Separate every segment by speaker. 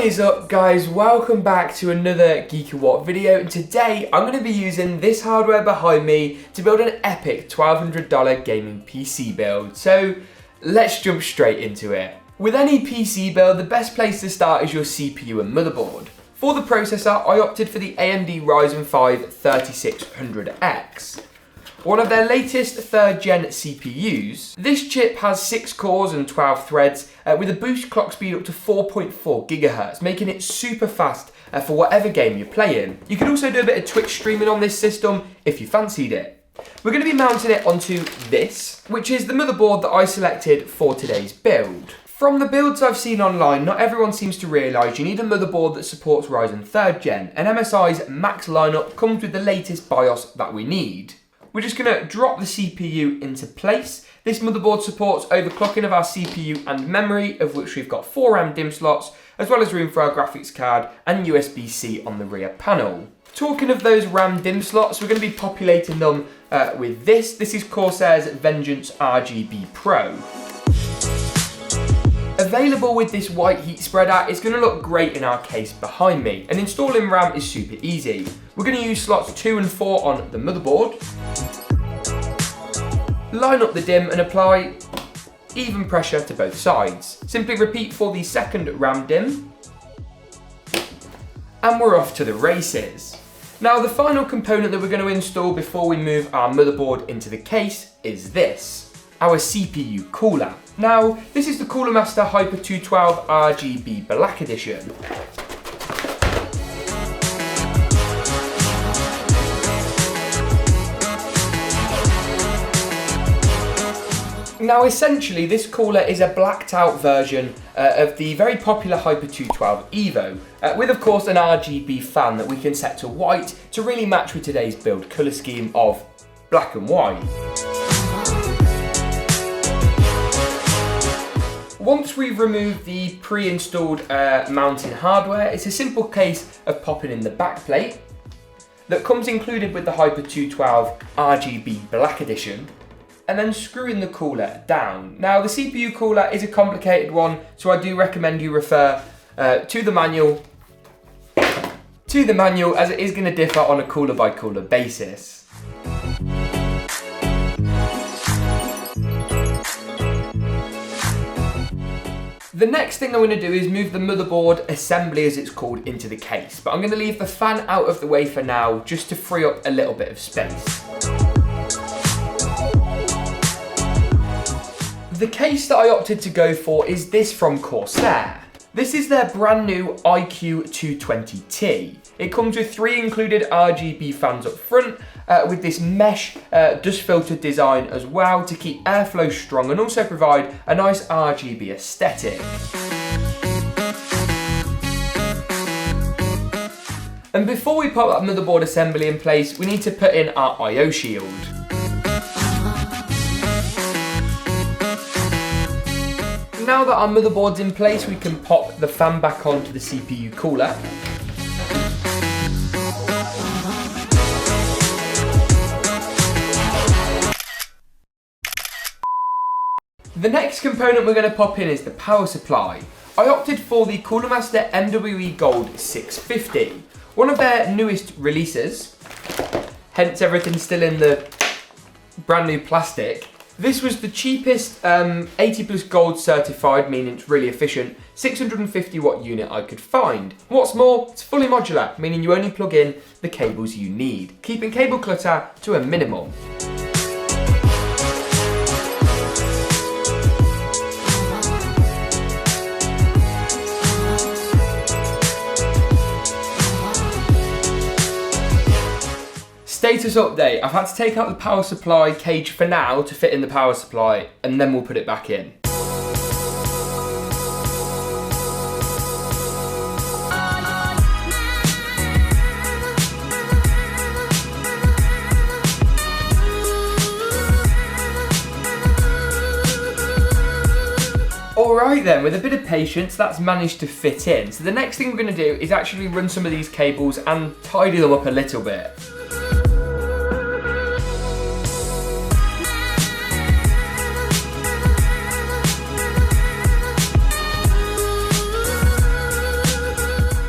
Speaker 1: What is up guys, welcome back to another GeekaWhat video, and today I'm going to be using this hardware behind me to build an epic $1,200 gaming PC build. So let's jump straight into it. With any PC build, the best place to start is your CPU and motherboard. For the processor, I opted for the AMD Ryzen 5 3600X. One of their latest 3rd gen CPUs. This chip has 6 cores and 12 threads with a boost clock speed up to 4.4 GHz, making it super fast for whatever game you're playing. You can also do a bit of Twitch streaming on this system if you fancied it. We're going to be mounting it onto this, which is the motherboard that I selected for today's build. From the builds I've seen online, not everyone seems to realise you need a motherboard that supports Ryzen 3rd gen, and MSI's Max lineup comes with the latest BIOS that we need. We're just going to drop the CPU into place. This motherboard supports overclocking of our CPU and memory, of which we've got 4 RAM DIMM slots, as well as room for our graphics card and USB-C on the rear panel. Talking of those RAM DIMM slots, we're going to be populating them with this. This is Corsair's Vengeance RGB Pro. Available with this white heat spreader, it's going to look great in our case behind me, and installing RAM is super easy. We're going to use slots 2 and 4 on the motherboard, line up the DIMM and apply even pressure to both sides. Simply repeat for the second RAM DIMM, and we're off to the races. Now the final component that we're going to install before we move our motherboard into the case is this. Our CPU cooler. Now, this is the Cooler Master Hyper 212 RGB Black Edition. Now, essentially, this cooler is a blacked out version of the very popular Hyper 212 Evo, with of course an RGB fan that we can set to white to really match with today's build colour scheme of black and white. Once we've removed the pre-installed mounting hardware, it's a simple case of popping in the backplate that comes included with the Hyper 212 RGB Black Edition, and then screwing the cooler down. Now the CPU cooler is a complicated one, so I do recommend you refer to the manual as it is going to differ on a cooler by cooler basis. The next thing I'm going to do is move the motherboard assembly, as it's called, into the case, but I'm going to leave the fan out of the way for now just to free up a little bit of space. The case that I opted to go for is this from Corsair. This is their brand new iCue 220T. It comes with 3 included RGB fans up front, with this mesh dust filter design as well to keep airflow strong and also provide a nice RGB aesthetic. And before we put that motherboard assembly in place, we need to put in our I/O shield. Now that our motherboard's in place, we can pop the fan back onto the CPU cooler. The next component we're going to pop in is the power supply. I opted for the Cooler Master MWE Gold 650, one of their newest releases, hence everything's still in the brand new plastic. This was the cheapest 80 plus gold certified, meaning it's really efficient, 650 watt unit I could find. What's more, it's fully modular, meaning you only plug in the cables you need, keeping cable clutter to a minimum. Status update, I've had to take out the power supply cage for now to fit in the power supply, and then we'll put it back in. Alright then, with a bit of patience, that's managed to fit in. So the next thing we're going to do is actually run some of these cables and tidy them up a little bit.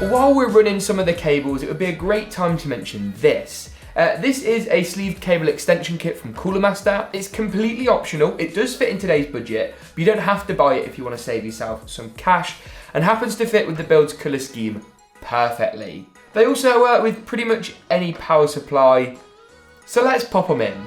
Speaker 1: While we're running some of the cables, it would be a great time to mention this. This is a sleeved cable extension kit from Cooler Master. It's completely optional. It does fit in today's budget, but you don't have to buy it if you want to save yourself some cash, and happens to fit with the build's colour scheme perfectly. They also work with pretty much any power supply, so let's pop them in.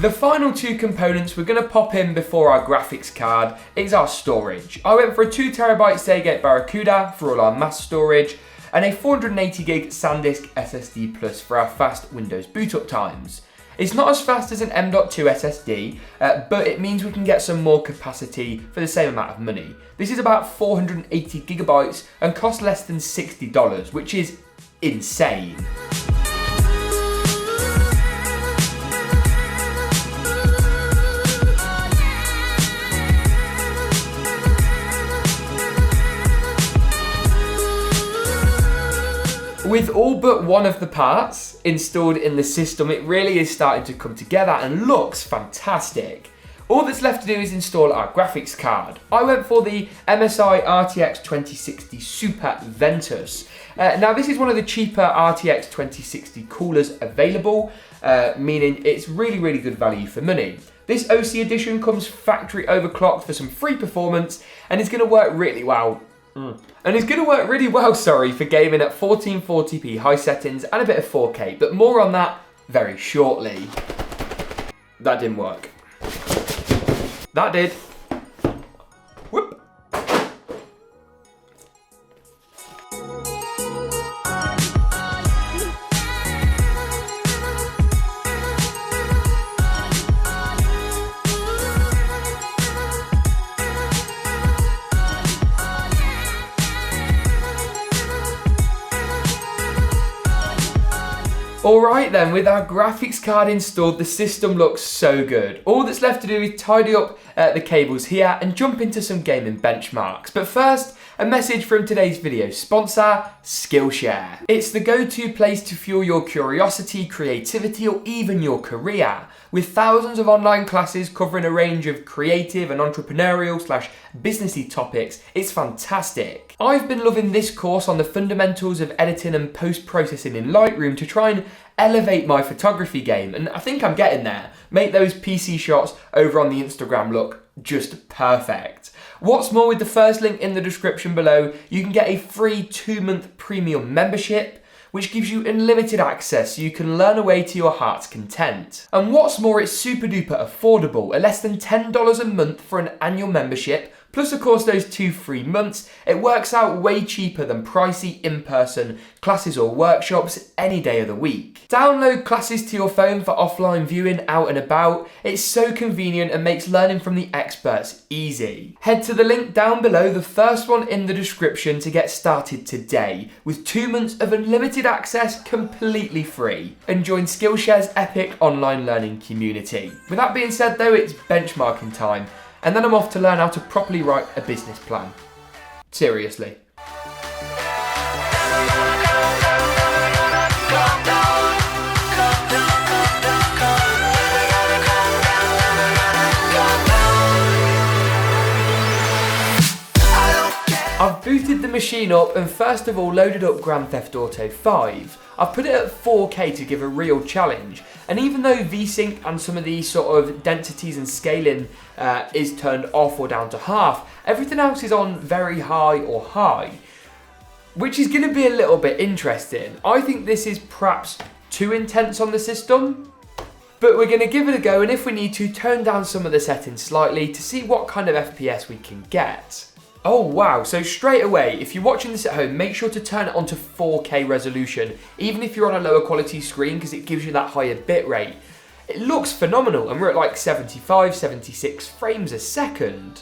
Speaker 1: The final two components we're going to pop in before our graphics card is our storage. I went for a 2TB Seagate Barracuda for all our mass storage, and a 480GB SanDisk SSD Plus for our fast Windows boot up times. It's not as fast as an M.2 SSD, but it means we can get some more capacity for the same amount of money. This is about 480GB and costs less than $60, which is insane. With all but one of the parts installed in the system, it really is starting to come together and looks fantastic. All that's left to do is install our graphics card. I went for the MSI RTX 2060 Super Ventus. Now this is one of the cheaper RTX 2060 coolers available, meaning it's really good value for money. This OC edition comes factory overclocked for some free performance, and it's going to work really well. For gaming at 1440p high settings and a bit of 4K, but more on that very shortly. That didn't work. That did. Whoop. Alright then, with our graphics card installed, the system looks so good. All that's left to do is tidy up the cables here and jump into some gaming benchmarks. But first, a message from today's video sponsor, Skillshare. It's the go-to place to fuel your curiosity, creativity, or even your career. With thousands of online classes covering a range of creative and entrepreneurial/businessy topics, it's fantastic. I've been loving this course on the fundamentals of editing and post-processing in Lightroom to try and elevate my photography game, and I think I'm getting there. Make those PC shots over on the Instagram look just perfect. What's more, with the first link in the description below, you can get a free 2-month premium membership, which gives you unlimited access so you can learn away to your heart's content. And what's more, it's super duper affordable. At less than $10 a month for an annual membership, plus of course those 2 free months, it works out way cheaper than pricey in-person classes or workshops any day of the week. Download classes to your phone for offline viewing out and about. It's so convenient and makes learning from the experts easy. Head to the link down below, the first one in the description, to get started today with 2 months of unlimited access completely free, and join Skillshare's epic online learning community. With that being said though, it's benchmarking time. And then I'm off to learn how to properly write a business plan. Seriously. I've booted the machine up and first of all loaded up Grand Theft Auto 5. I've put it at 4K to give a real challenge, and even though VSync and some of these sort of densities and scaling is turned off or down to half, everything else is on very high or high, which is going to be a little bit interesting. I think this is perhaps too intense on the system, but we're going to give it a go, and if we need to, turn down some of the settings slightly to see what kind of FPS we can get. Oh wow, so straight away, if you're watching this at home, make sure to turn it onto 4K resolution, even if you're on a lower quality screen, because it gives you that higher bit rate. It looks phenomenal, and we're at like 75, 76 frames a second.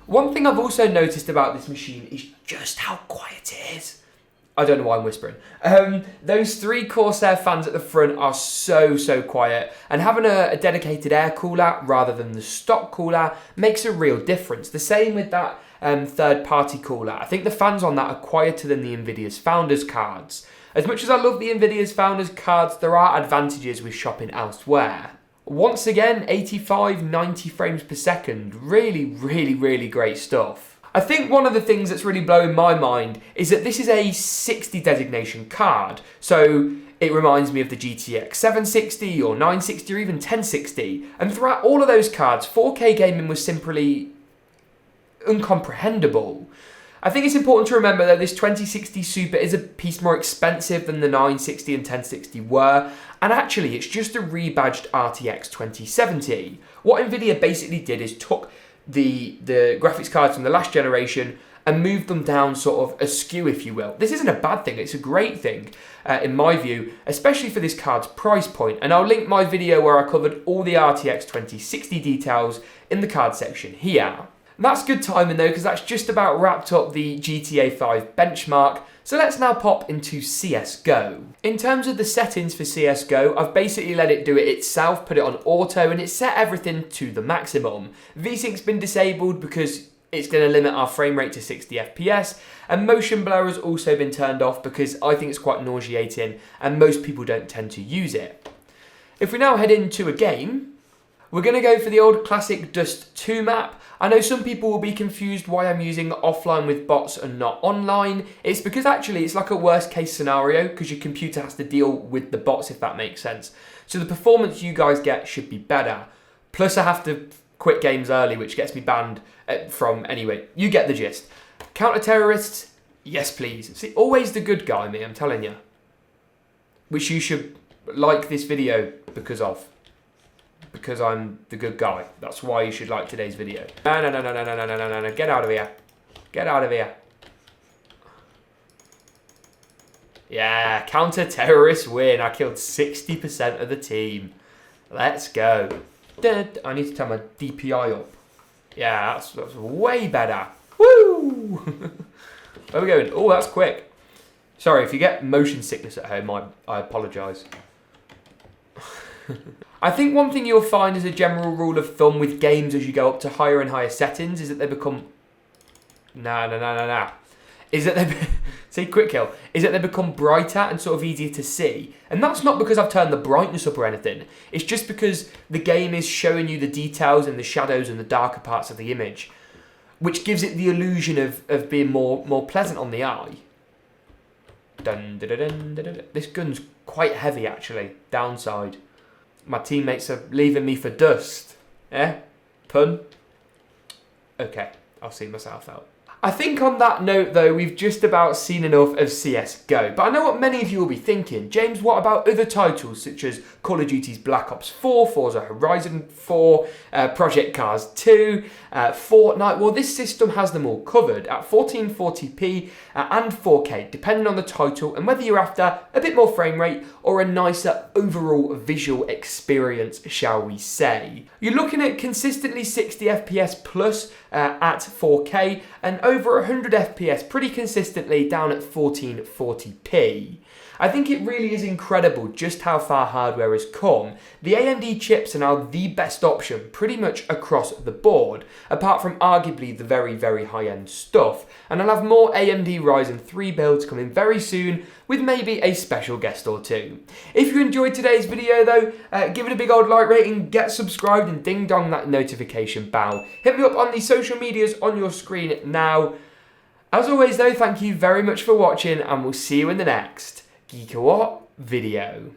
Speaker 1: One thing I've also noticed about this machine is just how quiet it is. I don't know why I'm whispering. Those 3 Corsair fans at the front are so quiet, and having a dedicated air cooler rather than the stock cooler makes a real difference. The same with that third-party cooler. I think the fans on that are quieter than the Nvidia's Founders cards. As much as I love the Nvidia's founders cards, there are advantages with shopping elsewhere. Once again, 85, 90 frames per second, really great stuff. I think one of the things that's really blowing my mind is that this is a 60 designation card, so it reminds me of the GTX 760 or 960 or even 1060, and throughout all of those cards, 4K gaming was simply incomprehensible. I think it's important to remember that this 2060 Super is a piece more expensive than the 960 and 1060 were, and actually it's just a rebadged RTX 2070. What Nvidia basically did is took the graphics cards from the last generation and moved them down sort of askew, if you will. This isn't a bad thing, it's a great thing, in my view, especially for this card's price point. And I'll link my video where I covered all the RTX 2060 details in the card section here. And that's good timing though, because that's just about wrapped up the GTA 5 benchmark. So let's now pop into CSGO. In terms of the settings for CSGO, I've basically let it do it itself, put it on auto, and it's set everything to the maximum. VSync's been disabled because it's going to limit our frame rate to 60 FPS, and motion blur has also been turned off because I think it's quite nauseating and most people don't tend to use it. If we now head into a game, we're going to go for the old classic Dust 2 map. I know some people will be confused why I'm using offline with bots and not online. It's because actually it's like a worst case scenario because your computer has to deal with the bots, if that makes sense. So the performance you guys get should be better. Plus I have to quit games early, which gets me banned from, anyway, you get the gist. Counter-terrorists, yes please. See, always the good guy, me, I'm telling you. Which you should like this video because of. Because I'm the good guy. That's why you should like today's video. No. Get out of here. Get out of here. Yeah, counter-terrorist win. I killed 60% of the team. Let's go. I need to turn my DPI up. Yeah, that's way better. Woo! Where are we going? Oh, that's quick. Sorry, if you get motion sickness at home, I apologise. I think one thing you'll find as a general rule of thumb with games as you go up to higher and higher settings is that they become... Is that they... Say quick kill. Is that they become brighter and sort of easier to see. And that's not because I've turned the brightness up or anything. It's just because the game is showing you the details and the shadows and the darker parts of the image, which gives it the illusion of being more pleasant on the eye. This gun's quite heavy actually. Downside. My teammates are leaving me for dust. Eh? Pun? Okay, I'll see myself out. I think on that note though, we've just about seen enough of CSGO. But I know what many of you will be thinking. James, what about other titles such as Call of Duty's Black Ops 4, Forza Horizon 4, Project Cars 2, Fortnite? Well, this system has them all covered at 1440p and 4K, depending on the title and whether you're after a bit more frame rate or a nicer overall visual experience, shall we say. You're looking at consistently 60 FPS plus at 4K and over 100 FPS pretty consistently down at 1440p. I think it really is incredible just how far hardware has come. The AMD chips are now the best option pretty much across the board, apart from arguably the very high-end stuff. And I'll have more AMD Ryzen 3 builds coming very soon with maybe a special guest or two. If you enjoyed today's video though, give it a big old like rating, get subscribed and ding dong that notification bell. Hit me up on the social medias on your screen now. As always though, thank you very much for watching and we'll see you in the next GeekaWhat video.